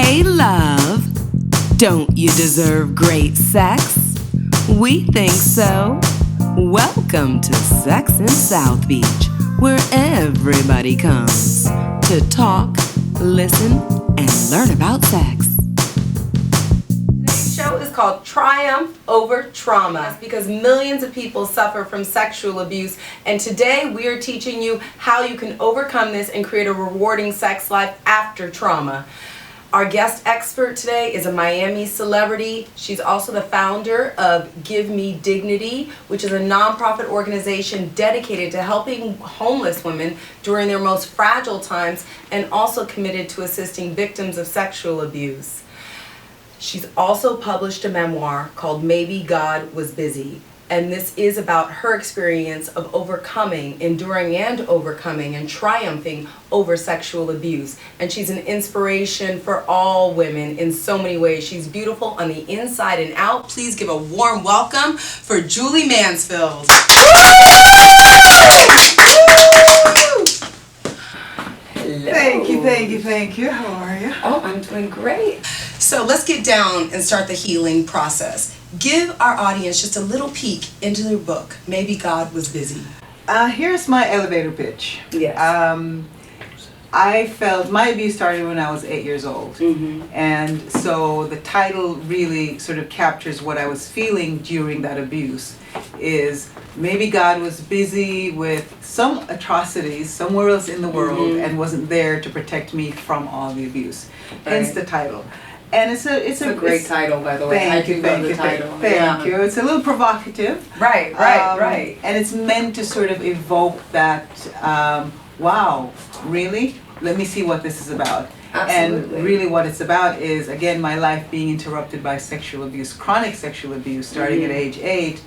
Hey love, don't you deserve great sex? We think so. Welcome to Sex in South Beach, where everybody comes to talk, listen, and learn about sex. Today's show is called Triumph Over Trauma because millions of people suffer from sexual abuse, and today we are teaching you how you can overcome this and create a rewarding sex life after trauma. Our guest expert today is a Miami celebrity. She's also the founder of Give Me Dignity, which is a nonprofit organization dedicated to helping homeless women during their most fragile times and also committed to assisting victims of sexual abuse. She's also published a memoir called Maybe God Was Busy. And this is about her experience of overcoming, enduring and overcoming and triumphing over sexual abuse. And she's an inspiration for all women in so many ways. She's beautiful on the inside and out. Please give a warm welcome for Julie Mansfield. Hello. Thank you. How are you? Oh, I'm doing great. So let's get down and start the healing process. Give our audience just a little peek into their book, Maybe God Was Busy. Here's my elevator pitch. Yes. I felt my abuse started when I was 8 years old. Mm-hmm. And so the title really sort of captures what I was feeling during that abuse. Is maybe God was busy with some atrocities somewhere else in the world and wasn't there to protect me from all the abuse. Hence the title. And it's a great title, by the way. Thank you. Thank you. It's a little provocative. Right. And it's meant to sort of evoke that, wow, really? Let me see what this is about. Absolutely. And really what it's about is, again, my life being interrupted by sexual abuse, chronic sexual abuse, starting at age 8,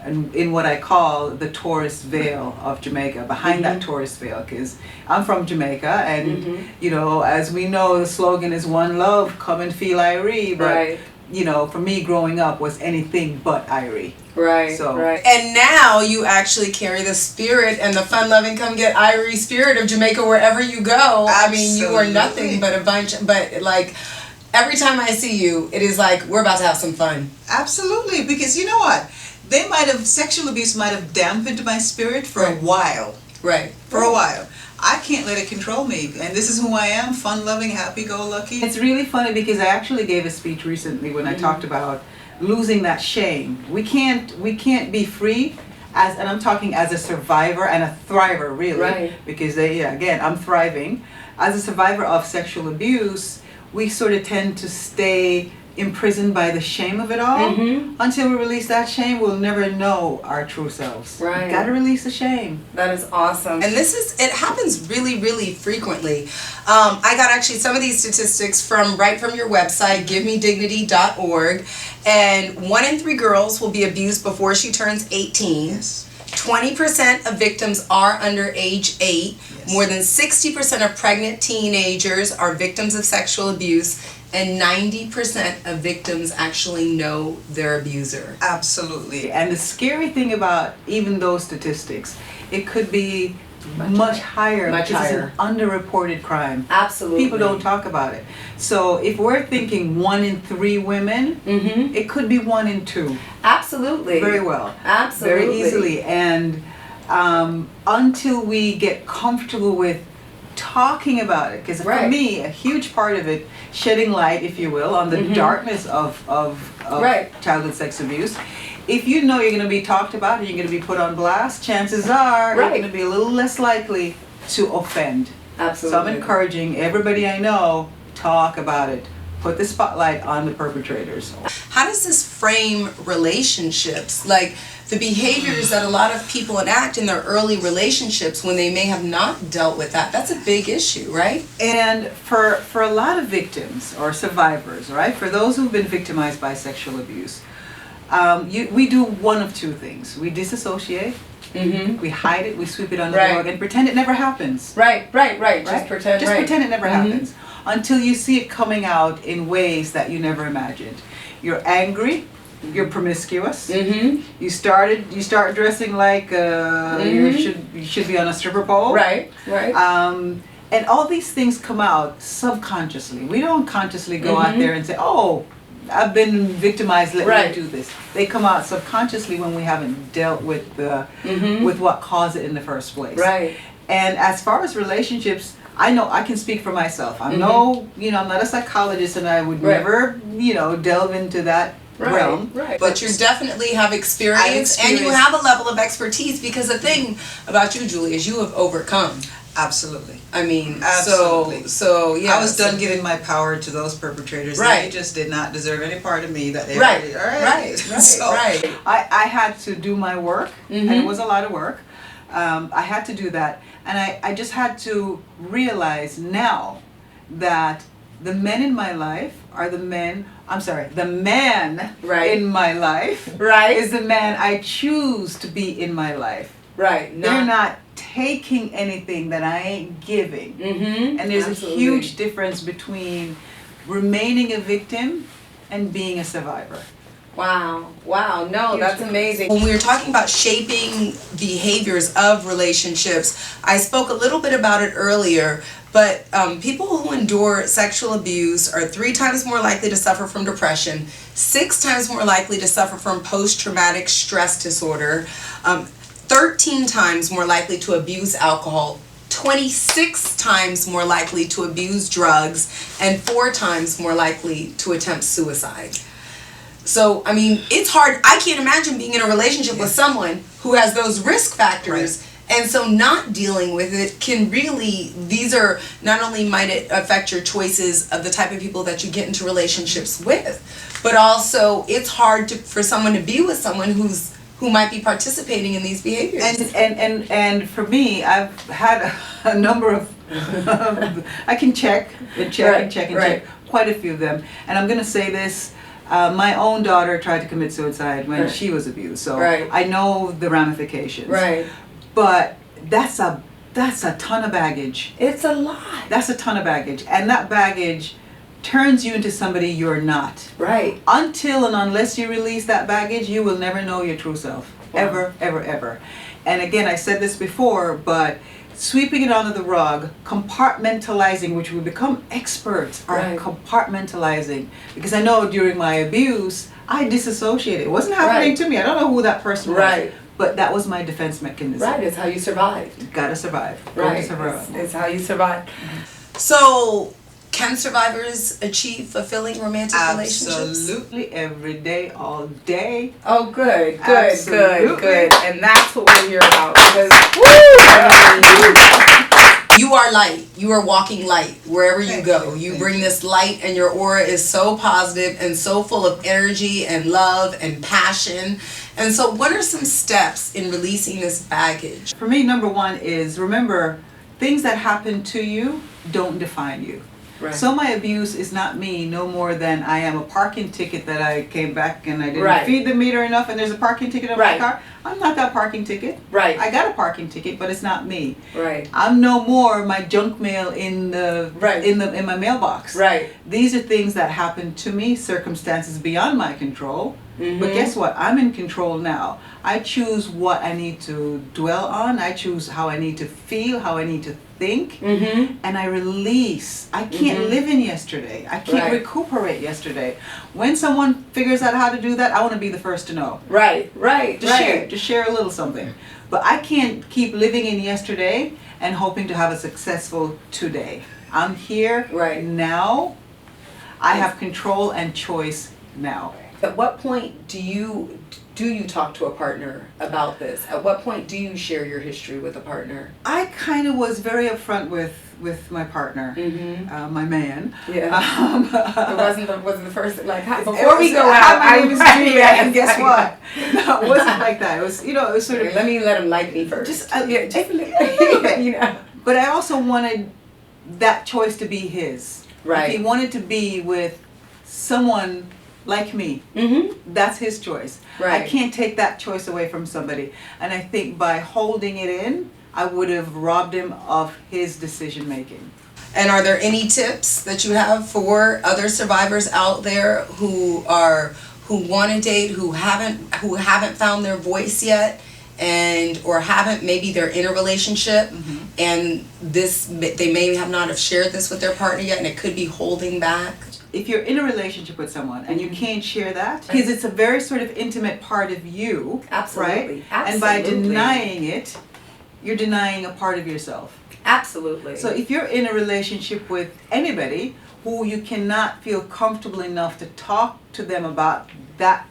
and in what I call the tourist veil of Jamaica, behind that tourist veil, because I'm from Jamaica, and you know, as we know, the slogan is one love, come and feel Irie, but you know, for me growing up was anything but Irie. Right. So. And now you actually carry the spirit and the fun-loving, come get Irie spirit of Jamaica wherever you go. Absolutely. I mean, you are nothing but a bunch, but like, every time I see you, it is like, we're about to have some fun. Absolutely, because you know what? Sexual abuse might have dampened my spirit for a while. Right. For a while. I can't let it control me. And this is who I am, fun-loving, happy-go-lucky. It's really funny because I actually gave a speech recently when I talked about losing that shame. We can't be free and I'm talking as a survivor and a thriver, really. Right. Because again, I'm thriving. As a survivor of sexual abuse, we sort of tend to stay imprisoned by the shame of it all. Until we release that shame, we'll never know our true selves. Right. Gotta release the shame. That is awesome. And it happens really, really frequently. I got actually some of these statistics right from your website, givemedignity.org. And 1 in 3 girls will be abused before she turns 18. Yes. 20% of victims are under age 8. Yes. More than 60% of pregnant teenagers are victims of sexual abuse. And 90% of victims actually know their abuser. Absolutely. And the scary thing about even those statistics, it could be much higher Much because higher. it's an underreported crime. Absolutely. People don't talk about it. So if we're thinking 1 in 3 women, it could be 1 in 2. Absolutely. Very well. Absolutely. Very easily. And until we get comfortable with talking about it, because for me, a huge part of it, shedding light, if you will, on the darkness of childhood sex abuse. If you know you're going to be talked about and you're going to be put on blast, chances are you're going to be a little less likely to offend. Absolutely. So I'm encouraging everybody I know, talk about it. Put the spotlight on the perpetrators. How does this frame relationships? Like the behaviors that a lot of people enact in their early relationships when they may have not dealt with that. That's a big issue, right? And for a lot of victims or survivors, right? For those who've been victimized by sexual abuse, we do one of 2 things. We disassociate. We hide it, we sweep it under the rug and pretend it never happens. Right. Just pretend. Just pretend it never happens. Until you see it coming out in ways that you never imagined. You're angry, you're promiscuous. You start dressing like you should be on a stripper pole. Right. And all these things come out subconsciously. We don't consciously go out there and say, oh, I've been victimized, let me do this. They come out subconsciously when we haven't dealt with the with what caused it in the first place. Right. And as far as relationships, I know I can speak for myself. I'm no, I'm not a psychologist, and I would never, delve into that realm. Right. But you definitely have experience and you have a level of expertise, because the thing about you, Julie, is you have overcome. Absolutely. I mean, absolutely. So yeah. I was done giving my power to those perpetrators. Right. They just did not deserve any part of me that they Right. Really, Right. I had to do my work, and it was a lot of work. I had to do that, and I just had to realize now that the men in my life are the man in my life is the man I choose to be in my life. Right. They're not taking anything that I ain't giving. And there's a huge difference between remaining a victim and being a survivor. Wow. No, that's amazing. When we were talking about shaping behaviors of relationships, I spoke a little bit about it earlier, but people who endure sexual abuse are 3 times more likely to suffer from depression, 6 times more likely to suffer from post-traumatic stress disorder, 13 times more likely to abuse alcohol, 26 times more likely to abuse drugs, and 4 times more likely to attempt suicide. So, I mean, it's hard. I can't imagine being in a relationship with someone who has those risk factors. And so not dealing with it can really, these are, not only might it affect your choices of the type of people that you get into relationships with, but also it's hard for someone to be with someone who might be participating in these behaviors. And for me, I've had a number of, I can check quite a few of them. And I'm going to say this. My own daughter tried to commit suicide when she was abused, so I know the ramifications. Right. But that's a ton of baggage. It's a lot. That's a ton of baggage, and that baggage turns you into somebody you're not. Right. Until and unless you release that baggage, you will never know your true self. Ever, ever, ever. And again, I said this before, but sweeping it under the rug, compartmentalizing, which we become experts are compartmentalizing. Because I know during my abuse, I disassociated. It wasn't happening to me. I don't know who that person was. But that was my defense mechanism. Right, it's how you survived. You gotta survive. Right, it's how you survive. So, can survivors achieve fulfilling romantic relationships? Absolutely, every day, all day. Oh, good. Absolutely. And that's what we're here about. Because, you are light. You are walking light wherever you go. You bring this light, and your aura is so positive and so full of energy and love and passion. And so what are some steps in releasing this baggage? For me, number one is, remember, things that happen to you don't define you. Right. So my abuse is not me no more than I am a parking ticket that I came back and I didn't feed the meter enough and there's a parking ticket on my car. I'm not that parking ticket. Right. I got a parking ticket, but it's not me. Right. I'm no more my junk mail in my mailbox. Right. These are things that happen to me, circumstances beyond my control. But guess what? I'm in control now. I choose what I need to dwell on. I choose how I need to feel, how I need to think, and I release. I can't live in yesterday. I can't recuperate yesterday. When someone figures out how to do that, I want to be the first to know. Just share a little something. But I can't keep living in yesterday and hoping to have a successful today. I'm here now. I have control and choice now. At what point do you talk to a partner about this? At what point do you share your history with a partner? I kind of was very upfront with my partner, my man. It wasn't the first before we go out. I was doing that, and guess what? No, it wasn't like that. It was it was sort of. Let him like me first. Just a little bit, But I also wanted that choice to be his. Right. If he wanted to be with someone like me, that's his choice. I can't take that choice away from somebody. And I think by holding it in, I would have robbed him of his decision making. And are there any tips that you have for other survivors out there who want to date, who haven't found their voice yet, or maybe they're in a relationship and they may have not have shared this with their partner yet, and it could be holding back. If you're in a relationship with someone and you can't share that, because it's a very sort of intimate part of you, Absolutely. right? Absolutely. And by denying it, you're denying a part of yourself. Absolutely. So if you're in a relationship with anybody who you cannot feel comfortable enough to talk to them about that,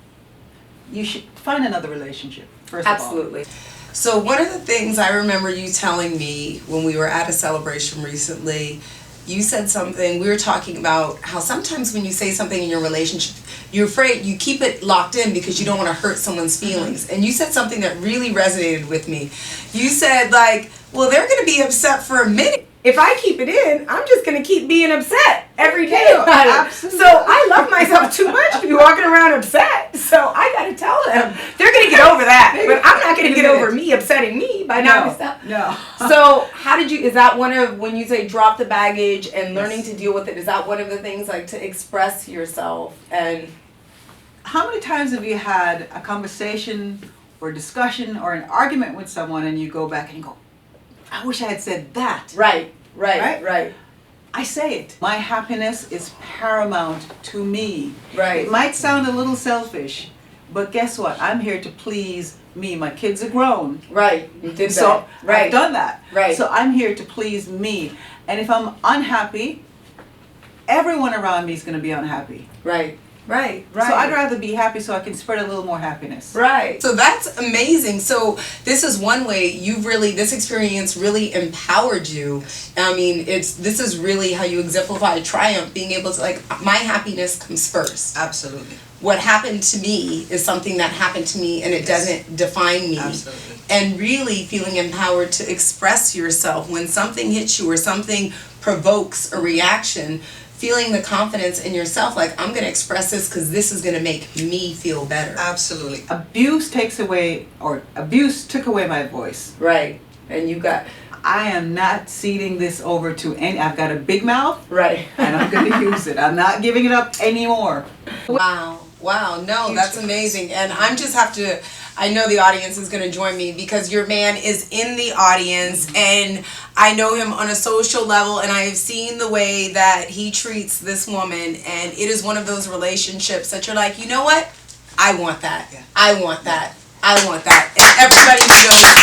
you should find another relationship, first of all. Absolutely. So one of the things I remember you telling me when we were at a celebration recently, you said something, we were talking about how sometimes when you say something in your relationship, you're afraid, you keep it locked in because you don't want to hurt someone's feelings. And you said something that really resonated with me. You said like, well, they're going to be upset for a minute. If I keep it in, I'm just going to keep being upset every day about it. Absolutely. So I love myself too much to be walking around upset. So I got to tell them, they're going to get over that. But I'm not going to get over me upsetting me by not upset. No. So how did you, is that one of, when you say drop the baggage and learning to deal with it, is that one of the things like to express yourself? And How many times have you had a conversation or discussion or an argument with someone and you go back and you go, I wish I had said that. Right. I say it. My happiness is paramount to me. Right. It might sound a little selfish, but guess what? I'm here to please me. My kids are grown. Right. You did So that. Right. I've done that. Right. So I'm here to please me. And if I'm unhappy, everyone around me is going to be unhappy. Right. So I'd rather be happy so I can spread a little more happiness. Right. So that's amazing. So this is one way this experience really empowered you. I mean, this is really how you exemplify triumph, being able to, like, my happiness comes first. Absolutely. What happened to me is something that happened to me, and it doesn't define me. Absolutely. And really feeling empowered to express yourself when something hits you or something provokes a reaction. Feeling the confidence in yourself, like, I'm going to express this because this is going to make me feel better. Absolutely. Abuse took away my voice. Right. And you got... I am not ceding this over to any. I've got a big mouth. Right. And I'm going to use it. I'm not giving it up anymore. Wow. No, that's amazing. And I'm just have to, I know the audience is going to join me because your man is in the audience and I know him on a social level and I have seen the way that he treats this woman, and it is one of those relationships that you're like, you know what? I want that. Yeah. I want that. I want that. And everybody knows that.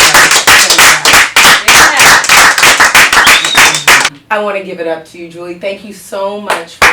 I want to give it up to you, Julie. Thank you so much for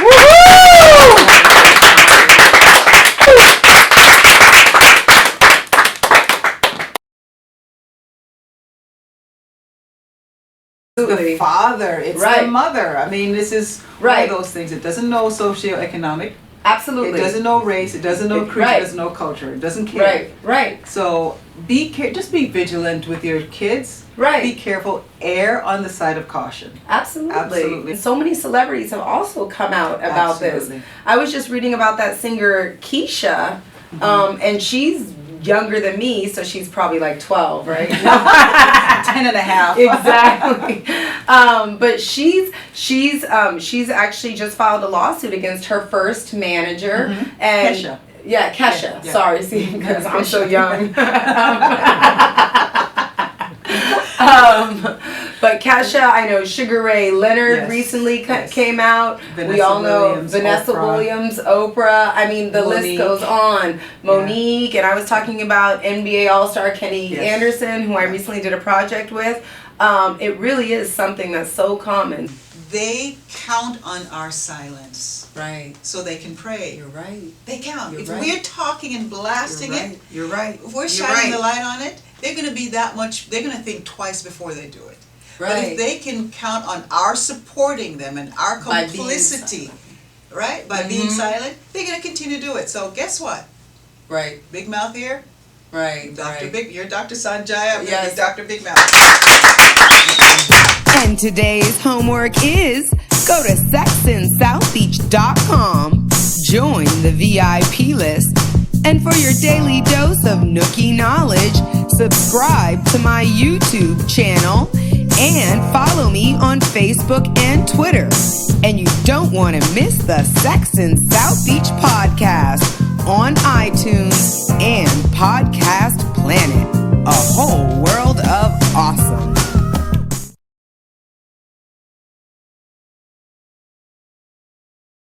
The father, it's the mother. I mean, this is one of those things. It doesn't know socioeconomic. Absolutely. It doesn't know race. It doesn't know creed. It doesn't know culture. It doesn't care. Right. So just be vigilant with your kids. Right. Be careful. Err on the side of caution. Absolutely. And so many celebrities have also come out about this. I was just reading about that singer Keisha, and she's younger than me, so she's probably like 12, right? 10 and a half. Exactly. But she's actually just filed a lawsuit against her first manager. And Kesha. Yeah, Kesha. Yeah. Sorry, see, because I'm so young. But Kesha, I know Sugar Ray Leonard recently came out. We all know Vanessa Williams, Oprah. I mean, the list goes on. Monique, and I was talking about NBA All-Star Kenny Anderson, who I recently did a project with. It really is something that's so common. They count on our silence. Right. So they can pray. You're right. They count. You're If right. we're talking and blasting it, You're right. if we're shining the light on it, they're going to be they're going to think twice before they do it. Right. But if they can count on our supporting them and our complicity, right, by being silent, they're going to continue to do it. So guess what? Right. Big mouth here. Right. Dr. Big, you're Dr. Sonjia, I'm Yes. Dr. Big Mouth. And today's homework is go to sexinSouthBeach.com, join the VIP list, and for your daily dose of nooky knowledge, subscribe to my YouTube channel and follow me on Facebook and Twitter. And you don't want to miss the Sex in South Beach podcast on iTunes and Podcast Planet. A whole world of awesome.